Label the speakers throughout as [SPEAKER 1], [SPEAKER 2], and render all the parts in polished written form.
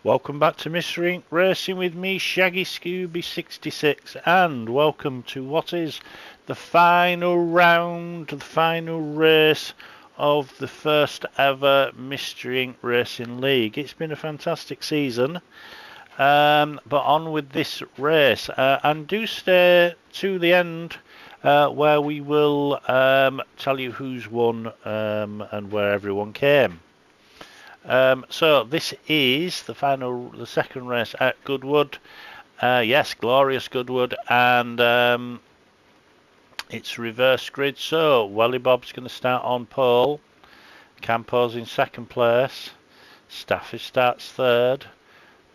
[SPEAKER 1] Welcome back to Mystery Inc. Racing with me, Shaggy Scooby 66, and welcome to what is the final round, the final race of the first ever Mystery Inc. Racing League. It's been a fantastic season, but on with this race, and do stay to the end where we will tell you who's won and where everyone came. So this is the second race at Goodwood. Yes, glorious Goodwood, and it's reverse grid. So Welly Bob's going to start on pole. Campo's in second place. Staffy starts third.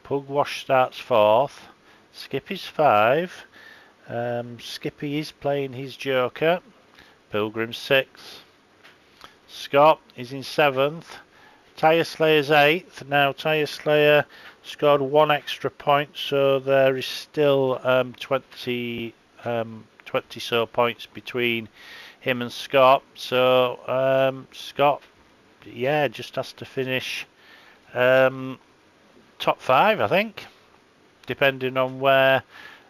[SPEAKER 1] Pugwash starts fourth. Skippy's 5. Skippy is playing his joker. Pilgrim's 6th. Scott is in 7th. Tyre Slayer's 8th. Now Tyre Slayer scored 1 extra point, so there is still 20 so points between him and Scott. So Scott, yeah, just has to finish top 5, I think, depending on where.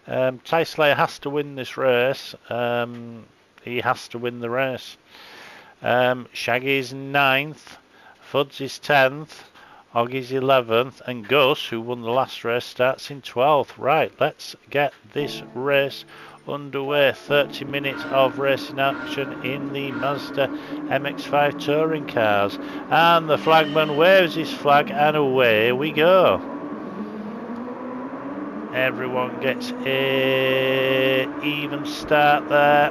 [SPEAKER 1] Tyre Slayer has to win this race. He has to win the race. Shaggy's 9th. Fuds is 10th, Oggy's 11th, and Gus, who won the last race, starts in 12th. Right, let's get this race underway. 30 minutes of racing action in the Mazda MX-5 touring cars. And the flagman waves his flag, and away we go. Everyone gets a even start there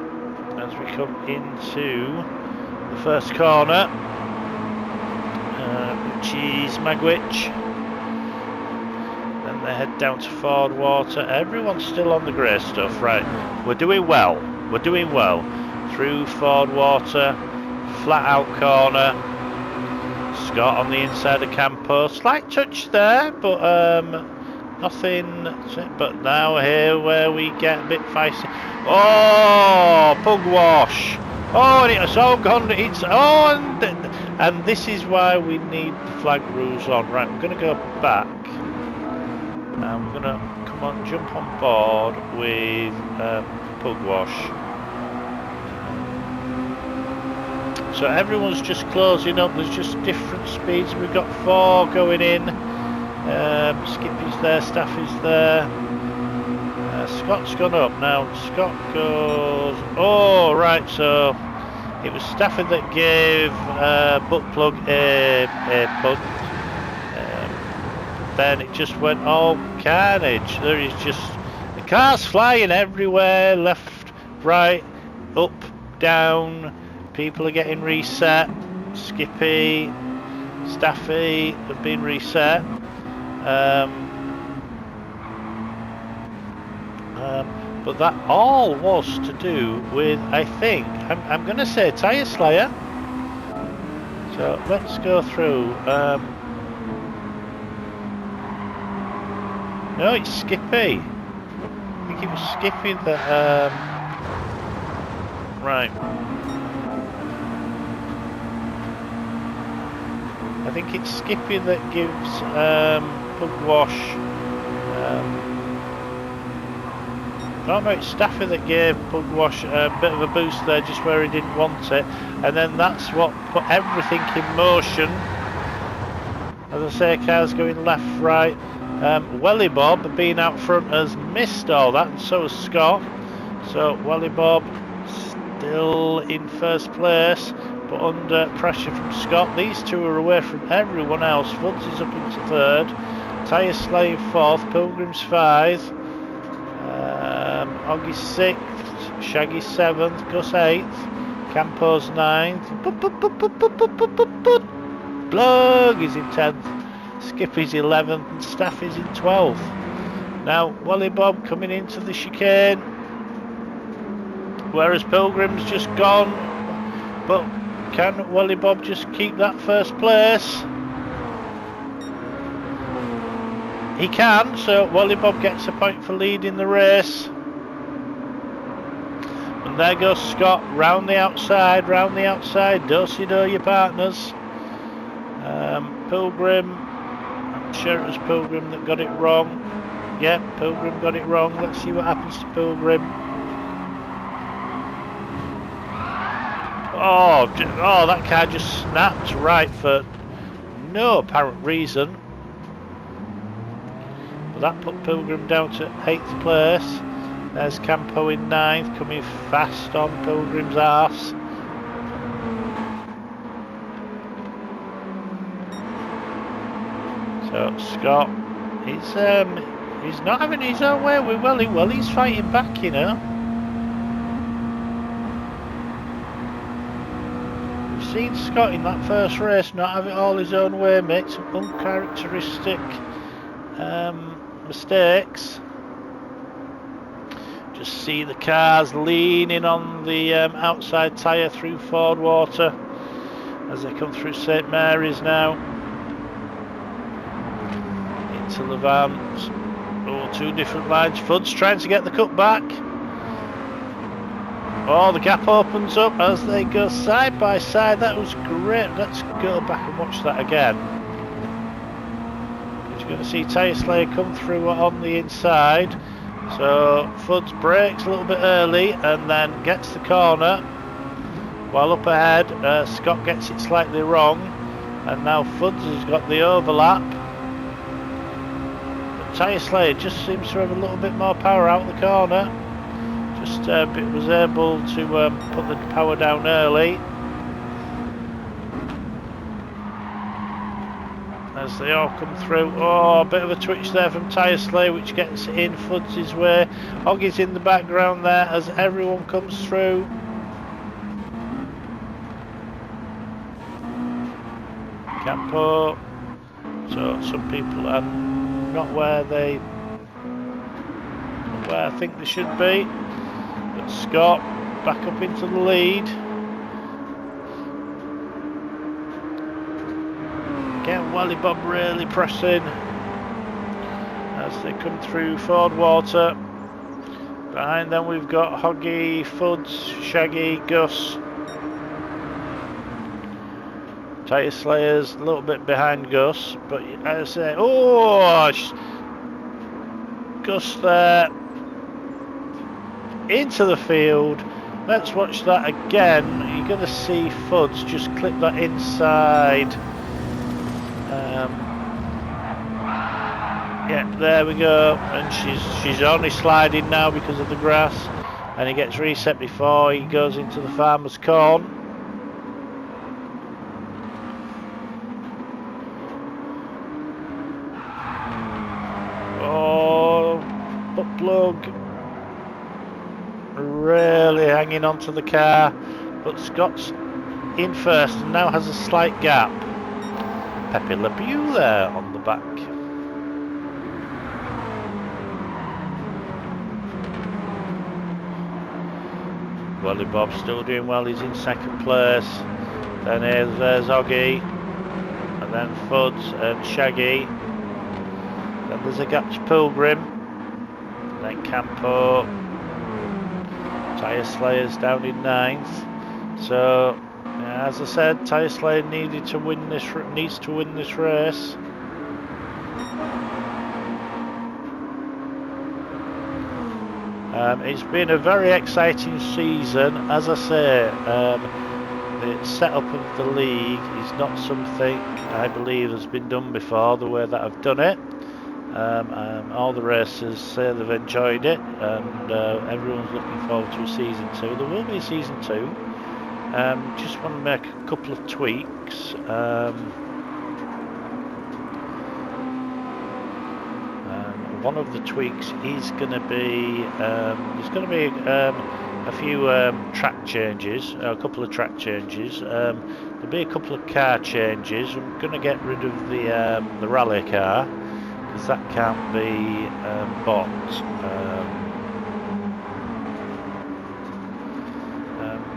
[SPEAKER 1] as we come into the first corner. Which is Magwitch. Then they head down to Ford Water. Everyone's still on the grey stuff, right? We're doing well. We're doing well. Through Ford Water, flat out corner. Scott on the inside of Campo. Slight touch there, but nothing. But now here where we get a bit feisty. Oh, Pugwash. Oh, and it's all gone. It's and this is why we need the flag rules on. Right, we're going to go back, and we're going to jump on board with Pugwash. So everyone's just closing up. There's just different speeds. We've got 4 going in. Skippy's there, Staffy's there. Scott's gone up now. Scott goes. Oh, right. So it was Stafford that gave Butt Plug a punt. Then it just went all carnage. There is just the cars flying everywhere, left, right, up, down. People are getting reset. Skippy, Staffy have been reset. But that all was to do with, I think, I'm going to say Tyre Slayer. So let's go through. No, it's Skippy. I think it was Skippy that. Right. I think it's Skippy that gives Pugwash. Oh no, it's Staffy that gave Pugwash a bit of a boost there just where he didn't want it, and then that's what put everything in motion. As I say, cars going left, right. Welly Bob being out front has missed all that, and so has Scott. So Welly Bob still in first place, but under pressure from Scott. These two are away from everyone else. Fuds is up into third. Tyre Slave 4th, Pilgrim's 5th. Oggy's 6th, Shaggy's 7th, Gus 8th, Campo's 9th, Plug is in 10th, Skippy's 11th, and Staffy's in 12th. Now, Welly Bob coming into the chicane, whereas Pilgrim's just gone, but can Welly Bob just keep that first place? He can, so Welly Bob gets a point for leading the race. And there goes Scott, round the outside, do-si-do your partners. Pilgrim Sure it was Pilgrim that got it wrong. Yeah, Pilgrim got it wrong. Let's see what happens to Pilgrim. Oh, that car just snapped right for no apparent reason. But that put Pilgrim down to 8th place. There's Campo in 9th, coming fast on Pilgrim's arse. So Scott, he's not having his own way with Welly. Welly's fighting back, you know. We've seen Scott in that first race not have it all his own way, make some uncharacteristic mistakes. Just see the cars leaning on the outside tyre through Ford Water as they come through St Mary's now. Into the vans. Oh, two different lines. Fudd's trying to get the cut back. Oh, the gap opens up as they go side by side. That was great. Let's go back and watch that again. You're going to see Tyre Slayer come through on the inside. So Fudd's brakes a little bit early and then gets the corner. While up ahead, Scott gets it slightly wrong. And now Fudd's has got the overlap. Tyre Slayer just seems to have a little bit more power out the corner. Just was able to put the power down early. As they all come through. Oh, a bit of a twitch there from Tyre Slayer, which gets in Fudd's way. Oggy's in the background there as everyone comes through. Campo. So some people are not where I think they should be, but Scott back up into the lead. Again, Welly Bob really pressing as they come through Ford Water. Behind them we've got Hoggy, Fudd's, Shaggy, Gus. Tyre Slayer's a little bit behind Gus, but as I say, oh, Gus there into the field. Let's watch that again. You're going to see Fudd's just clip that inside. Yeah, there we go, and she's only sliding now because of the grass, and he gets reset before he goes into the farmer's corn. Butt plug really hanging onto the car, but Scott's in first and now has a slight gap. Pepe Le Pew there on the back. Welly Bob's still doing well, he's in second place. Then there's Oggy, and then Fudd's and Shaggy. Then there's a gap to Pilgrim, then Campo. Tyre Slayer's down in 9th. So, as I said, Tyre Slayer needs to win this race. It's been a very exciting season. As I say, the setup of the league is not something I believe has been done before, the way that I've done it. All the racers say they've enjoyed it, and everyone's looking forward to a season 2. There will be a season 2. Just want to make a couple of tweaks. One of the tweaks is going to be there's going to be a few track changes, a couple of track changes. There'll be a couple of car changes. I'm going to get rid of the rally car, because that can't be bought.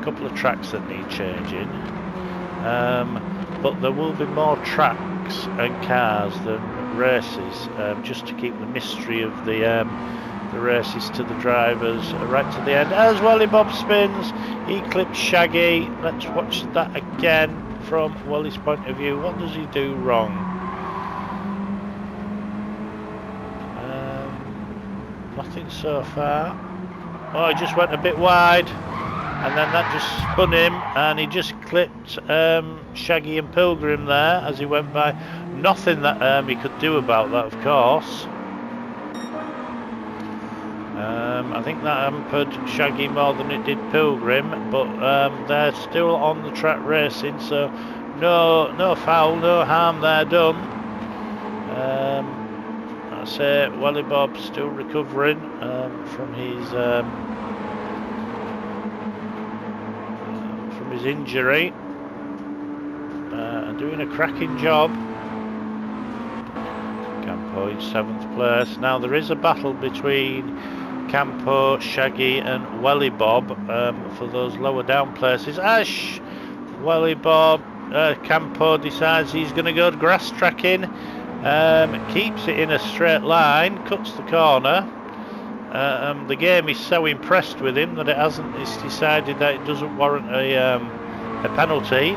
[SPEAKER 1] A couple of tracks that need changing, but there will be more tracks and cars than races, just to keep the mystery of the races to the drivers right to the end. As Welly Bob spins, he clips Shaggy. Let's watch that again from Welly's point of view. What does he do wrong? nothing so far. Oh, he just went a bit wide, and then that just spun him, and he just clipped Shaggy and Pilgrim there as he went by. Nothing that he could do about that, of course. I think that hampered Shaggy more than it did Pilgrim, but they're still on the track racing, so no foul, no harm there done. I say Welly Bob still recovering from his injury, doing a cracking job. Campo in 7th place. Now there is a battle between Campo, Shaggy and Welly Bob for those lower down places. Ash! Welly Bob, Campo decides he's going to go grass tracking, keeps it in a straight line, cuts the corner. The game is so impressed with him that it's decided that it doesn't warrant a penalty.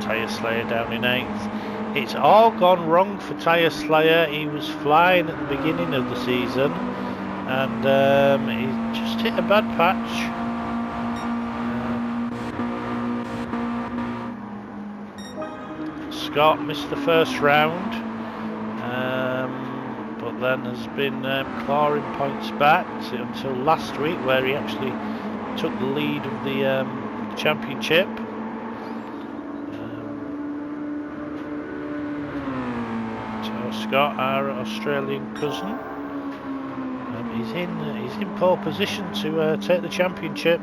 [SPEAKER 1] Tyre Slayer down in 8th. It's all gone wrong for Tyre Slayer. He was flying at the beginning of the season, and he just hit a bad patch. Scott missed the first round, but then has been clawing points back until last week, where he actually took the lead of the championship. Scott, our Australian cousin, he's in pole position to take the championship.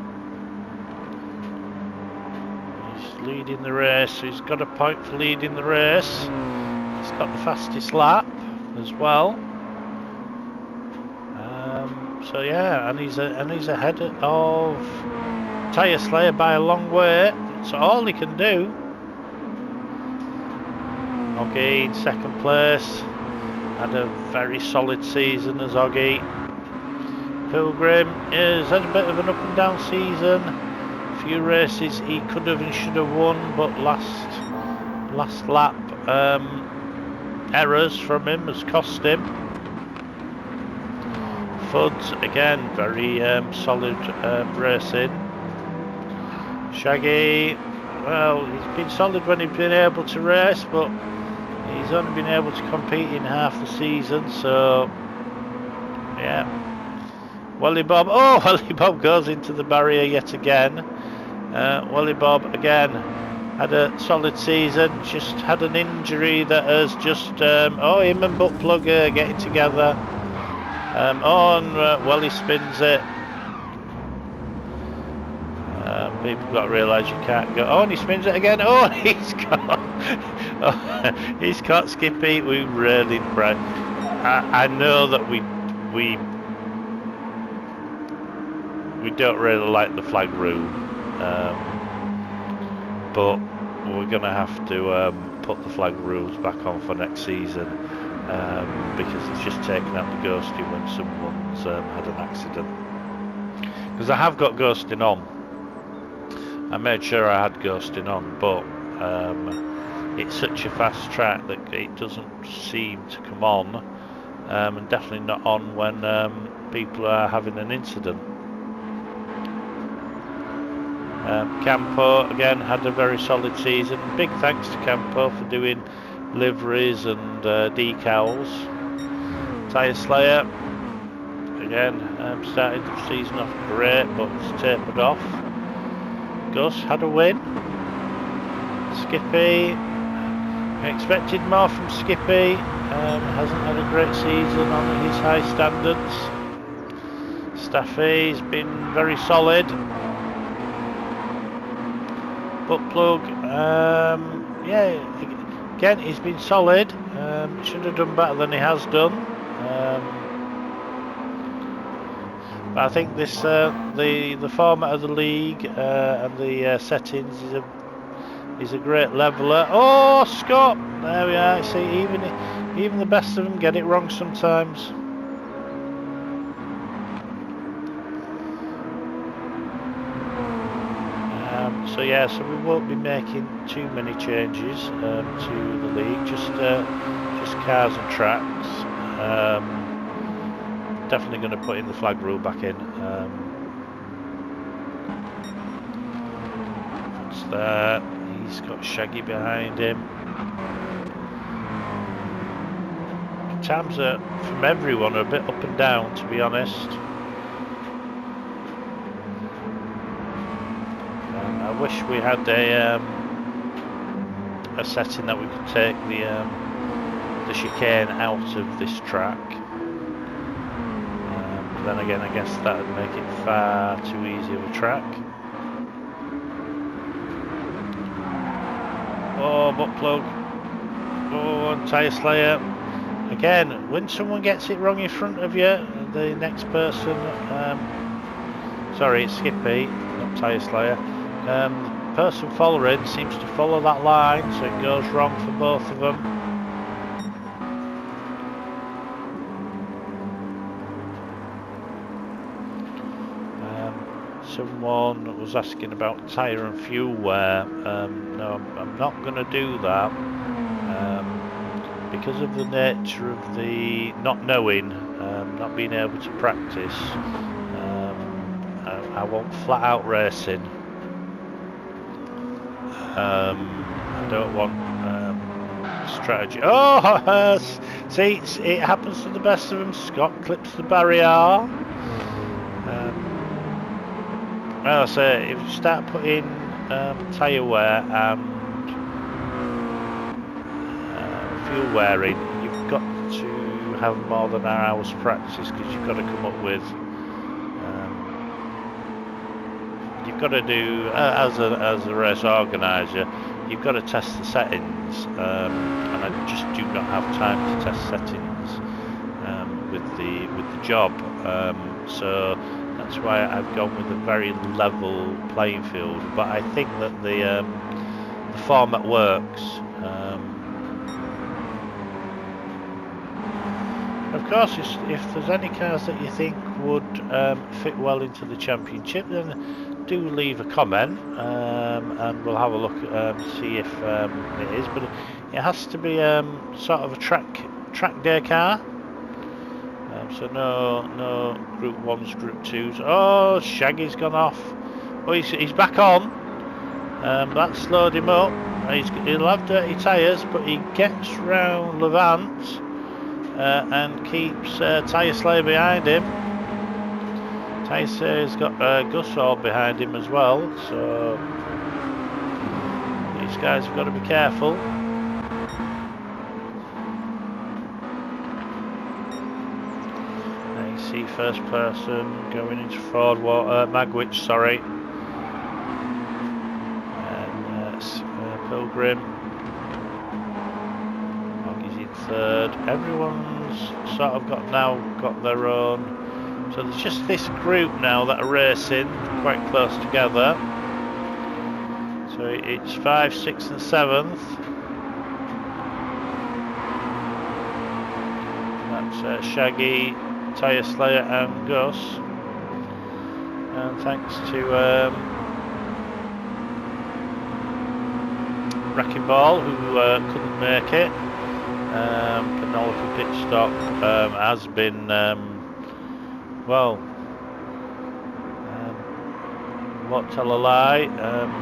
[SPEAKER 1] He's leading the race. He's got a point for leading the race. He's got the fastest lap as well. So yeah, and he's ahead of Tyre Slayer by a long way. That's all he can do. Oggy in 2nd place, had a very solid season as Oggy. Pilgrim has had a bit of an up and down season. A few races he could have and should have won, but last lap errors from him has cost him. Fuds again, very solid racing. Shaggy, well, he's been solid when he's been able to race, but he's only been able to compete in half the season, so yeah. Welly Bob, Welly Bob goes into the barrier yet again. Welly Bob again had a solid season, just had an injury that has just, him and Butt Plug are getting together. Welly spins it. People got to realise you can't go. And he spins it again. He's caught Skippy. We really, I know that we don't really like the flag rule, but we're going to have to put the flag rules back on for next season, because it's just taken out the ghosting when someone's had an accident. Because I have got ghosting on. I made sure I had ghosting on, but it's such a fast track that it doesn't seem to come on, and definitely not on when people are having an incident. Campo again had a very solid season. Big thanks to Campo for doing liveries and decals. Tyre Slayer again started the season off great, but it's tapered off. Gus had a win. Skippy, I expected more from Skippy. Hasn't had a great season on his high standards. Staffy's been very solid. Butt Plug, again he's been solid. Should have done better than he has done. But I think this the format of the league and the settings is a great leveller. Oh, Scott! There we are. See, even the best of them get it wrong sometimes. So yeah, so we won't be making too many changes to the league, just cars and tracks. Definitely going to put in the flag rule back in. What's that? He's got Shaggy behind him. Times from everyone are a bit up and down, to be honest. I wish we had a setting that we could take the chicane out of this track. But then again, I guess that would make it far too easy of a track. Oh, butt plug. Oh, and tyre slayer. Again, when someone gets it wrong in front of you, the next person, sorry, it's Skippy, not tyre slayer. The person following seems to follow that line, so it goes wrong for both of them. Someone was asking about tyre and fuel wear. No, I'm not going to do that. Because of the nature of the not knowing, not being able to practice, I want flat out racing. I don't want strategy. Oh, see, it happens to the best of them. Scott clips the barrier. Well, I say, if you start putting tyre wear and fuel wearing, you've got to have more than an hour's practice, because you've got to come up with, you've got to do, as a race organiser, you've got to test the settings, and I just do not have time to test settings with the job, so that's why I've gone with a very level playing field. But I think that the format works. Of course, if there's any cars that you think would fit well into the championship, then do leave a comment, and we'll have a look see if it is. But it has to be sort of a track day car. So no Group 1s, Group 2s. Oh, Shaggy's gone off. Oh, he's back on. That slowed him up. He'll have dirty tyres, but he gets round Levant and keeps Tyre Slayer behind him. Tyre Slayer's got Gus all behind him as well, so these guys have got to be careful. See first person going into Ford Magwitch, sorry. And Pilgrim. Moggy's in third. Everyone's sort of got their own. So there's just this group now that are racing quite close together. So it's 5th, 6th and 7th. That's Shaggy, Tyre Slayer and Gus, and thanks to Wrecking Ball, who couldn't make it. Penelope Pitstop has been won't tell a lie,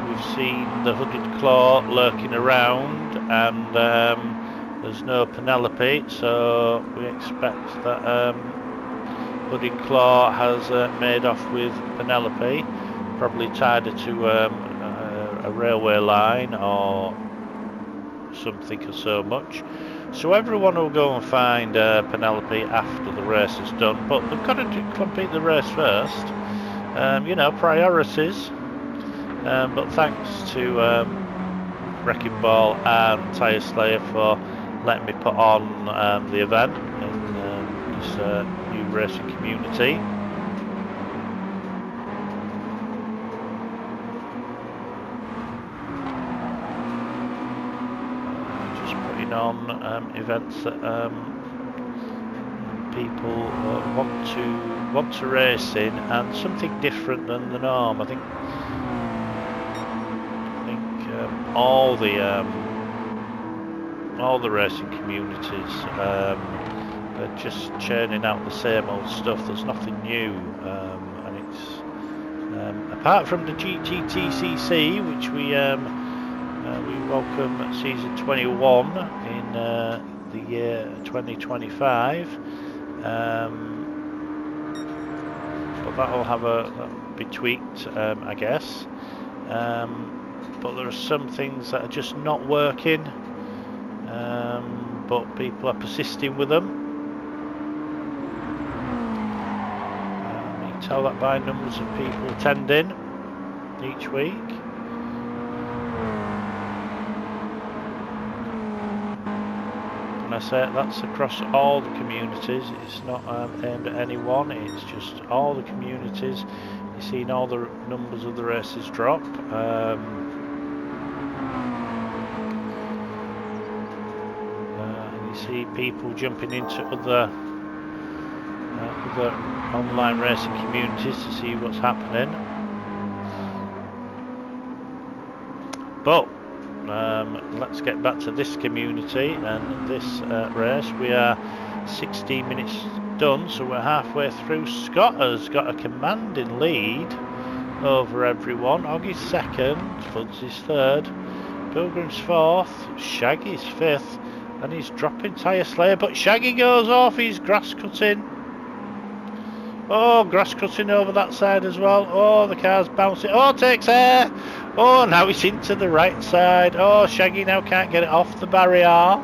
[SPEAKER 1] we've seen the Hooded Claw lurking around, and there's no Penelope, so we expect that Hooded Claw has made off with Penelope, probably tied her to a railway line or something or so much. So everyone will go and find Penelope after the race is done, but they've got to complete the race first. You know, priorities. But thanks to Wrecking Ball and Tyre Slayer for letting me put on the event in this new racing community. Just putting on events that people want to race in, and something different than the norm. I think all the racing communities are just churning out the same old stuff. There's nothing new, and it's apart from the GTTCC, which we welcome at season 21 in the year 2025. But that'll be tweaked, I guess. But there are some things that are just not working, but people are persisting with them. You can tell that by numbers of people attending each week. And I say that's across all the communities. It's not aimed at anyone. It's just all the communities. You've seen all the numbers of the races drop. And you see people jumping into other online racing communities to see what's happening. But let's get back to this community and this race. We are 16 minutes done, so we're halfway through. Scott has got a commanding lead over everyone. Oggie's second, Fuds is third, Pilgrim's fourth, Shaggy's fifth, and he's dropping Tyre Slayer, but Shaggy goes off. He's grass cutting. Oh, grass cutting over that side as well. Oh, the car's bouncing. Oh, takes air. Oh, now it's into the right side. Oh, Shaggy now can't get it off the barrier.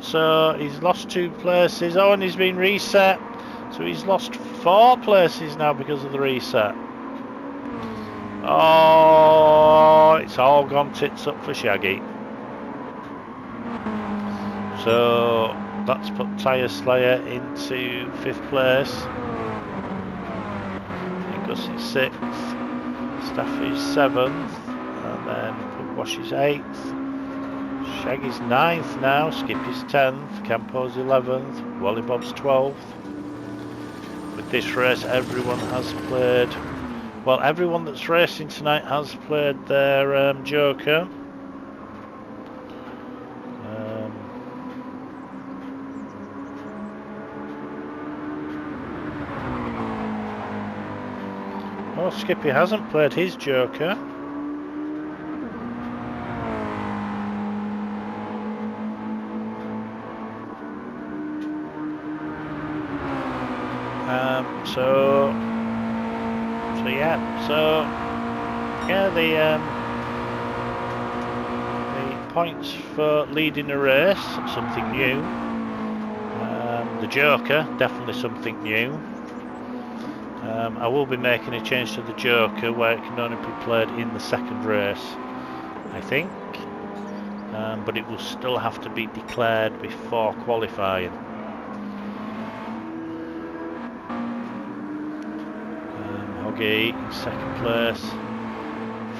[SPEAKER 1] So he's lost 2 places. Oh, and he's been reset. So he's lost 4 places now because of the reset. Oh, it's all gone tits up for Shaggy. So that's put Tyre Slayer into 5th place. Gus is 6th. Staffy's 7th. And then Pugwash is 8th. Shaggy's 9th now. Skippy's 10th. Campo's 11th. Wally Bob's 12th. With this race, everyone has played. Well, everyone that's racing tonight has played their Joker. Oh, Skippy hasn't played his Joker. The points for leading a race, something new. The Joker, definitely something new. I will be making a change to the Joker where it can only be played in the 2nd race, I think. But it will still have to be declared before qualifying. Hoggy in 2nd place.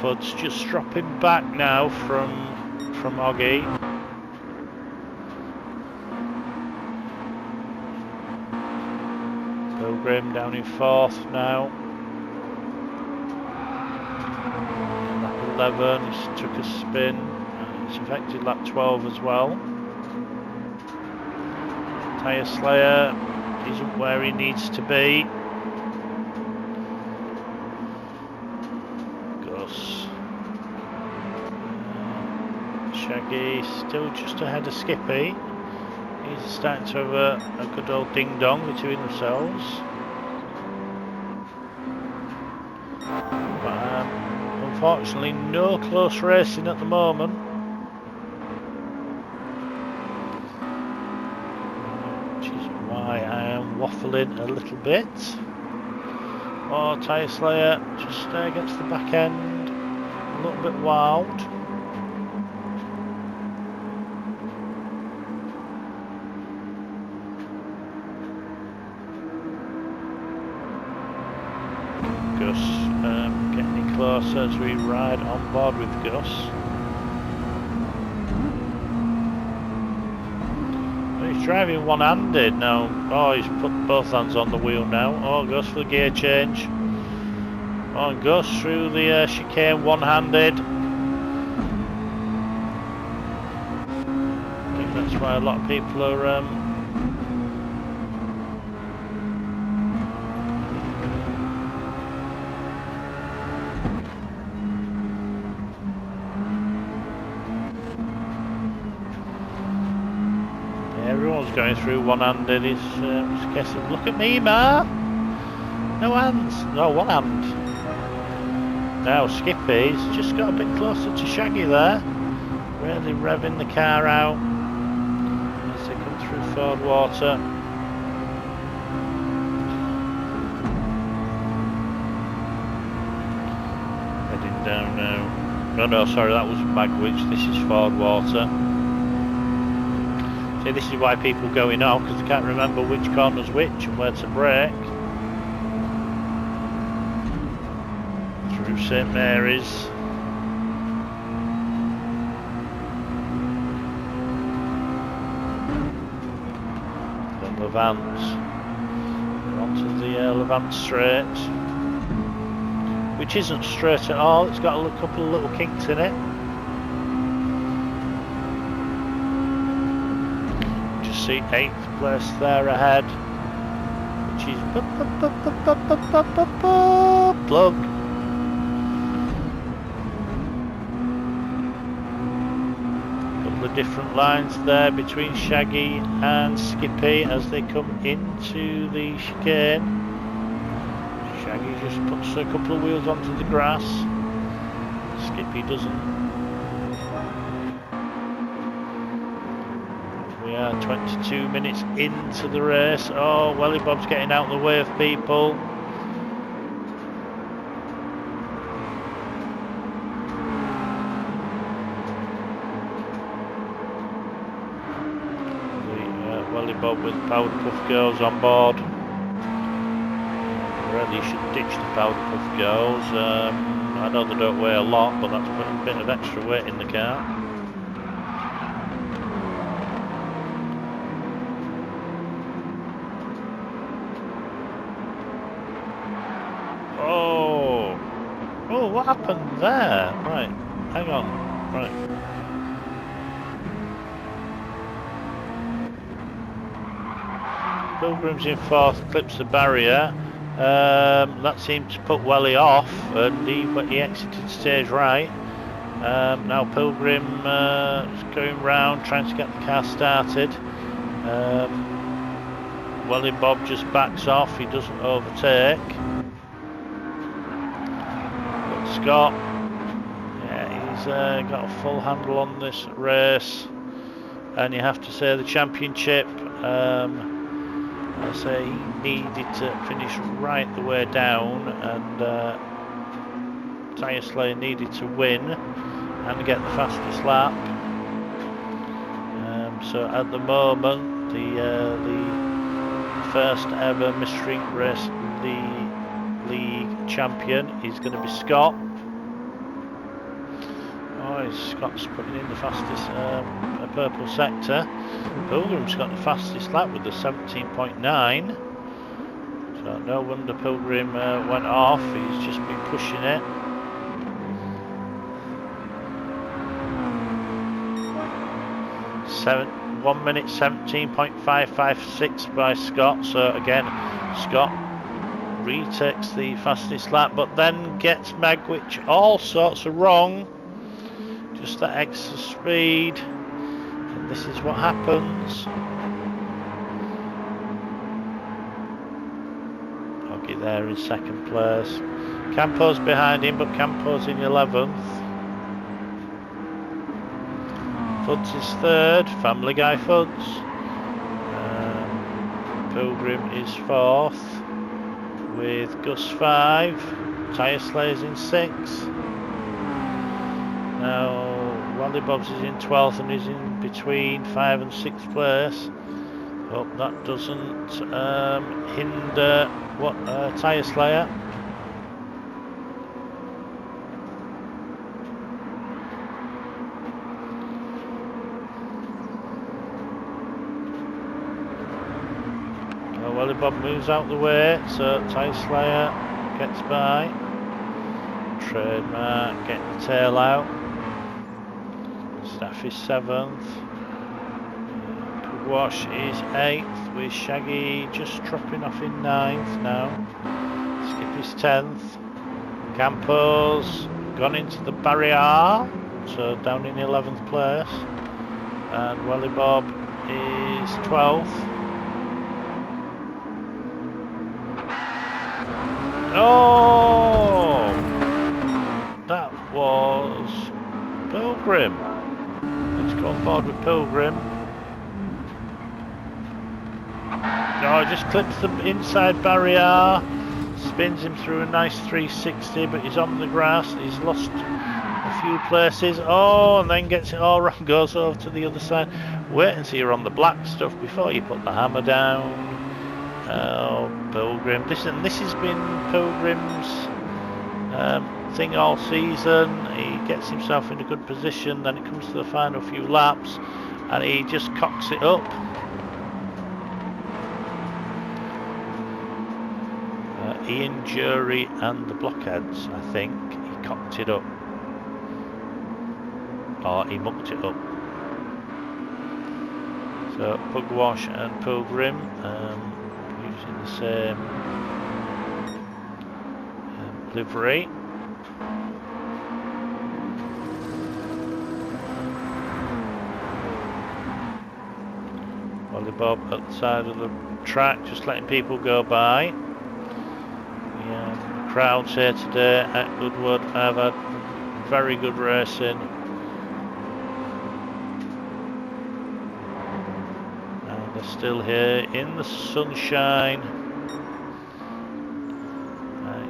[SPEAKER 1] Fuds just dropping back now from Hoggy. Pilgrim down in 4th now. Lap 11, he's took a spin. It's affected lap 12 as well. Tyre Slayer isn't where he needs to be. Gus. Shaggy still just ahead of Skippy. He's starting to have a good old ding-dong between themselves. But unfortunately, no close racing at the moment. Which is why I am waffling a little bit. Oh, Tyre Slayer just gets the back end. A little bit wild. Gus getting closer as we ride on board with Gus. He's driving one-handed now. Oh, he's put both hands on the wheel now. Oh, Gus for the gear change. Oh, and Gus through the chicane one-handed. That's why a lot of people are everyone's going through one-handed. It's a case of, look at me, Ma! No hands! No, one hand. Now Skippy's just got a bit closer to Shaggy there. Really revving the car out as they come through Ford Water. Heading down now. No, sorry, that was Magwitch. This is Ford Water. See, this is why people go in now, because they can't remember which corner's which and where to brake. Through St Mary's. Then Levant. Onto the Levant Straight, which isn't straight at all. It's got a couple of little kinks in it. See 8th place there ahead, which is plug. Couple of different lines there between Shaggy and Skippy as they come into the chicane. Shaggy just puts a couple of wheels onto the grass. Skippy doesn't. We are 22 minutes into the race. Oh, Welly Bob's getting out of the way of people. Welly Bob with Powder Puff Girls on board. Really should ditch the Powder Puff Girls. I know they don't weigh a lot, but that's putting a bit of extra weight in the car. Oh, what happened there? Right, hang on. Right. Pilgrim's in 4th, clips the barrier. That seemed to put Welly off, and he exited stage right. Now Pilgrim is going round, trying to get the car started. Welly Bob just backs off, he doesn't overtake. Scott, yeah, he's got a full handle on this race, and you have to say the championship, I say he needed to finish right the way down, and Tyre Slayer needed to win and get the fastest lap. So at the moment, the first ever Mystery Race League champion is going to be Scott. Oh, Scott's putting in the fastest purple sector. Pilgrim's got the fastest lap with the 17.9. So no wonder Pilgrim went off. He's just been pushing it. – 1 minute 17.556 by Scott. So again, Scott retakes the fastest lap, but then gets Magwitch all sorts of wrong. Just that extra speed, and this is what happens. Oggy there in 2nd place. Campo's behind him, but Campo's in 11th. Fuds is 3rd, Family Guy Fuds. Pilgrim is 4th with Gus 5. Tyre Slayer's in 6th. Now Wally Bob's is in 12th and is in between 5th and 6th place. Hope that doesn't hinder what Tyre Slayer. Welly Bob moves out the way, so Tyre Slayer gets by. Trademark getting the tail out. Staff is 7th. Pugwash is 8th, with Shaggy just dropping off in 9th now. Skippy's 10th. Campos gone into the barrier, so down in 11th place. And Welly Bob is 12th. Oh! That was Pilgrim. Let's go on board with Pilgrim. Oh, just clips the inside barrier, spins him through a nice 360, but he's on the grass. He's lost a few places. Oh, and then gets it all wrong, goes over to the other side. Wait until you're on the black stuff before you put the hammer down. Oh, Pilgrim. This has been Pilgrim's thing all season. He gets himself in a good position, then it comes to the final few laps and he just cocks it up. Ian Jury and the Blockheads, I think he cocked it up, or he mucked it up. So Pugwash and Pilgrim using the same livery. Welly Bob at the side of the track, just letting people go by. The crowds here today at Goodwood have had very good racing. And they're still here in the sunshine.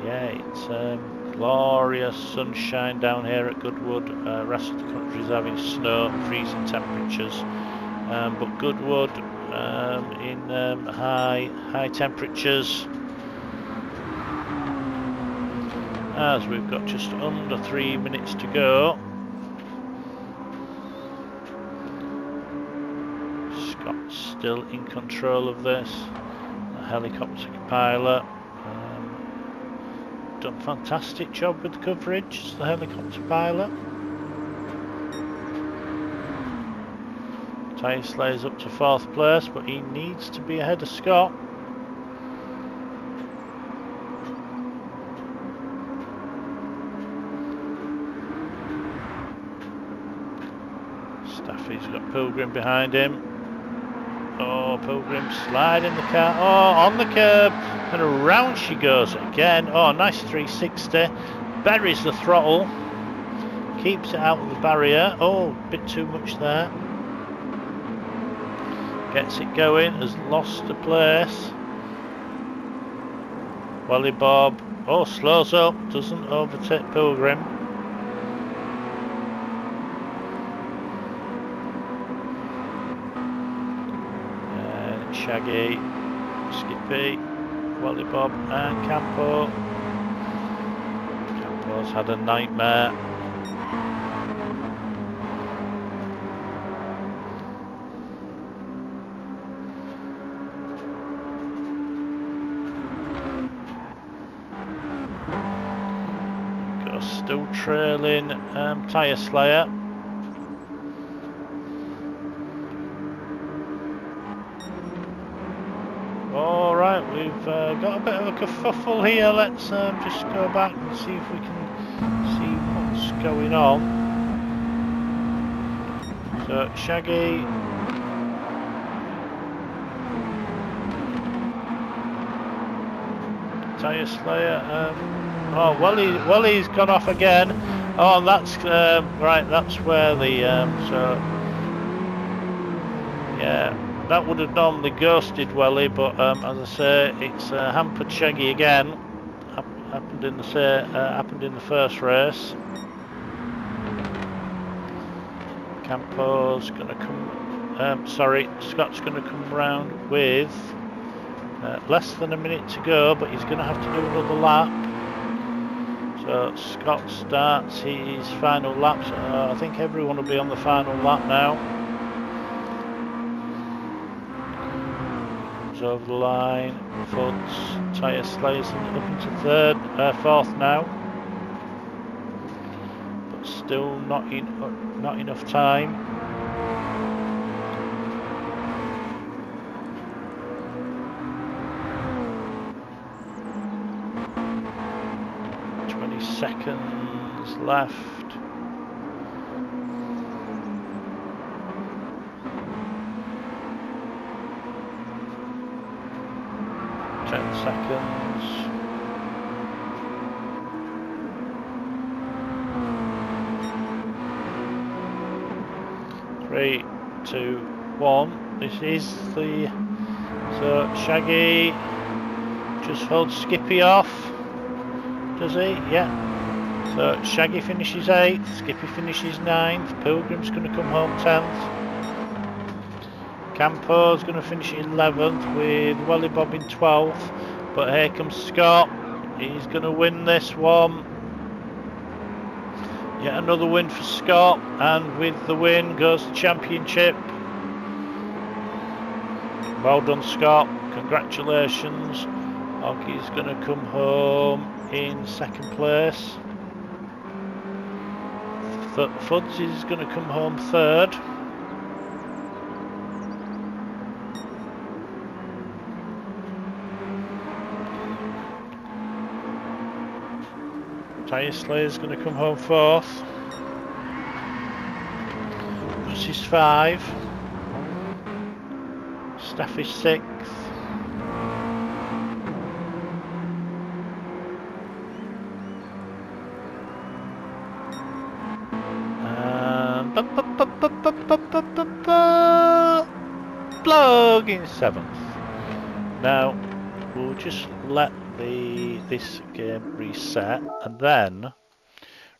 [SPEAKER 1] Yeah, it's glorious sunshine down here at Goodwood. The rest of the country is having snow, freezing temperatures. But Goodwood in high temperatures. As we've got just under 3 minutes to go. Scott's still in control of this. The helicopter pilot done a fantastic job with the coverage, the helicopter pilot. Tyre Slayer's up to 4th place, but he needs to be ahead of Scott. Staffy's got Pilgrim behind him. Oh, Pilgrim sliding the car. Oh, on the curb. And around she goes again. Oh, nice 360. Buries the throttle. Keeps it out of the barrier. Oh, a bit too much there. Gets it going. Has lost the place. Welly Bob. Oh, slows up. Doesn't overtake Pilgrim. Shaggy, Skippy, Welly Bob and Campo. Campo's had a nightmare. Got still trailing Tyre Slayer. Alright, we've got a bit of a kerfuffle here. Let's just go back and see if we can see what's going on. So, Shaggy. Tyre Slayer. Oh, Welly's gone off again. Oh, and that's right, that's where the so yeah. That would have normally ghosted Welly, but as I say, it's hampered Shaggy again. Happened in the first race. Campo's going to come. Scott's going to come round with less than a minute to go, but he's going to have to do another lap. So Scott starts his final lap. I think everyone will be on the final lap now. Over the line, Foots, Tyre Slayers up into 4th now, but still not enough time. seconds left. Seconds. 3, 2, 1. This is the... So Shaggy just holds Skippy off. Does he? Yeah. So Shaggy finishes 8th, Skippy finishes 9th, Pilgrim's going to come home 10th. Campo's going to finish 11th with Welly Bob in 12th. But here comes Scott. He's going to win this one. Yet another win for Scott, and with the win goes the championship. Well done, Scott. Congratulations. Oggy's going to come home in 2nd place. Fuds is going to come home 3rd. Tyre Slayer's going to come home 4th. Gus is 5. Staff is 6th. Plug in 7th. Now we'll just let this game reset, and then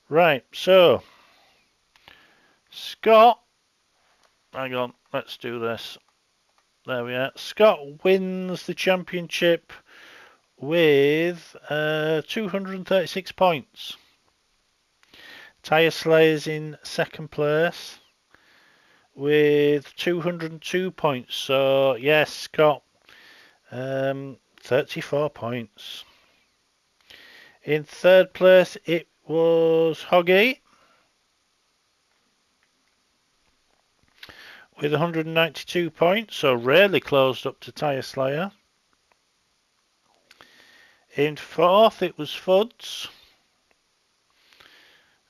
[SPEAKER 1] right, so Scott, hang on, let's do this. There we are. Scott wins the championship with 236 points. Tyre Slayer's in 2nd place with 202 points. So yes, Scott, 34 points. In 3rd place it was Hoggy with 192 points, so really closed up to Tyre Slayer. In 4th it was Fuds.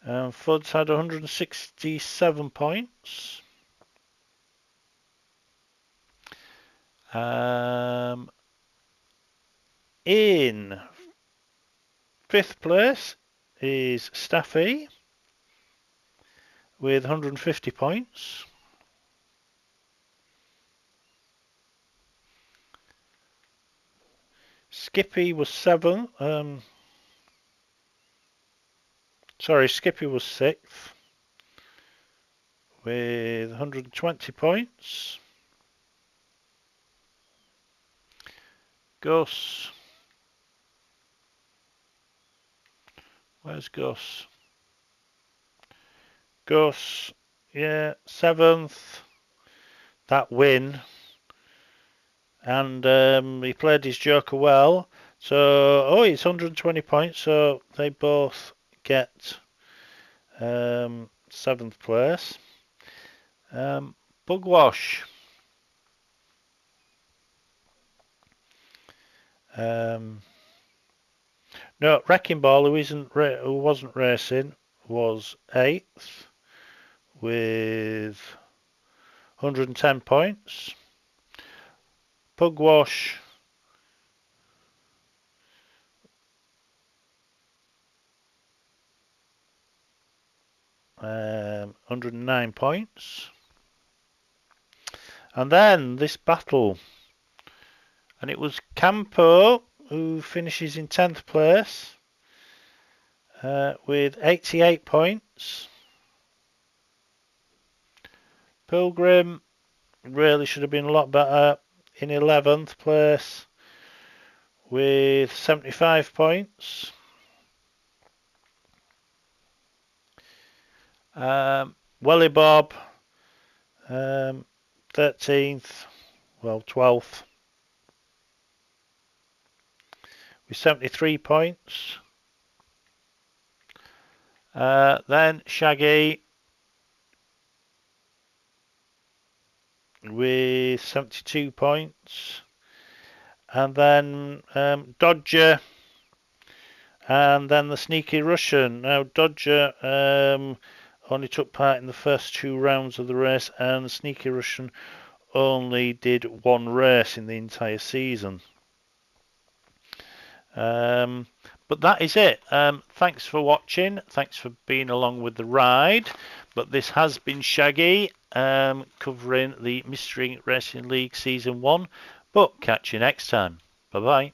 [SPEAKER 1] Fuds had 167 points. In 5th place is Staffy with 150 points. Skippy was 7th. Skippy was 6th with 120 points. Gus. Where's Gus? Gus, yeah, 7th. That win. And he played his joker well. So, it's 120 points. So they both get 7th place. Bugwash. No, Wrecking Ball, who wasn't racing, was 8th with 110 points. Pugwash um, 109 points. And then this battle, and it was Campo who finishes in 10th place with 88 points. Pilgrim really should have been a lot better, in 11th place with 75 points. Welly Bob 13th, well 12th with 73 points. Then Shaggy with 72 points, and then Dodger And then the Sneaky Russian. Now, Dodger only took part in the first 2 rounds of the race, and the Sneaky Russian only did 1 race in the entire season. But that is it. Thanks for watching. Thanks for being along with the ride. But this has been Shaggy covering the Mystery Racing League Season 1. But catch you next time. Bye-bye.